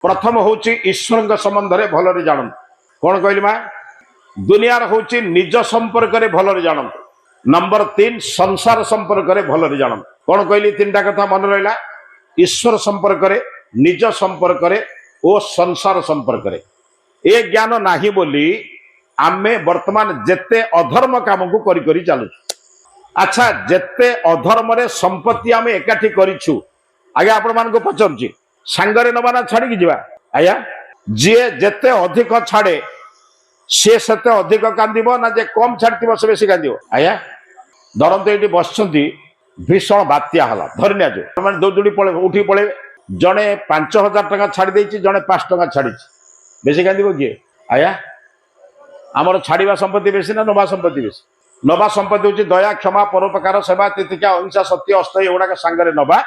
प्रथम हूँ ईश्वर संबंध में भलरे जानत कौन कहली माँ दुनियार हूँ निज संपर्क में भलरे जानत नंबर 3 संसार संपर्क में भलरे जानत कौन कहली 3टा कथा मन रहा ईश्वर संपर्क में निज संपर्क में और संसार संपर्क में ए ज्ञान नाही बोली आमे वर्तमान जेते अधर्म काम को करी करी चलु अच्छा जेते अधर्म रे संपत्ति आमे एकाठी करिछु आगे आपण मान को पचरछि सांगरे नबाना छाड़ी की जीवा आया जे जेते अधिक छाड़े से सेते अधिक कांदिबो ना जे कम छाड़तिबो से बेसी कांदिबो आया धरंतो एठी बसछंती भीषण बात्या हला धरनिया जो माने दौड़ी पळे उठी पळे जणे 5000 टका छाड़ी देछि जणे 5 टका छाड़िछि बेसी कांदिबो किए आया आमर छाड़िबा संपत्ति बेसी ना नवा संपत्ति बेसी नवा संपत्ति होची दया क्षमा परोपकार सेवा तितिका अहिंसा सत्य अस्तय एगुड़ा सांगरे नवा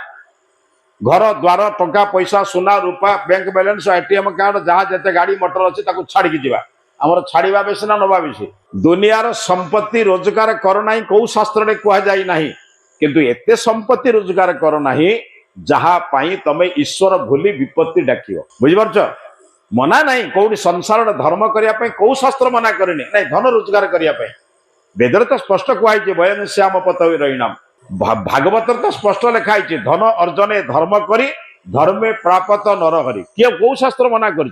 घर द्वार टंका पैसा सुना रूपा बैंक बैलेंस एटीएम कार्ड जहाँ जिते गाड़ी मोटर अच्छी छाड़ी जीवा आमर छाड़िबा बेसी ना नवा बेसी दुनियार संपत्ति रोजगार कर ना कौ शास्त्र में कहुई ना किंतु एते संपत्ति रोजगार कर ना जहाँ तमे ईश्वर भूली विपत्ति डाक बुझीपार मना नहीं कौटी संसार धर्म करने कौ शास्त्र मना करनी नहीं धन रोजगार करने वेदर तो स्पष्ट कहुई वयम श्याम पतवी रहीणाम भागवत तो स्पष्ट लिखाई धन अर्जने धर्म करी धर्मे प्रापत नर हरि किए कौ शास्त्र मना कर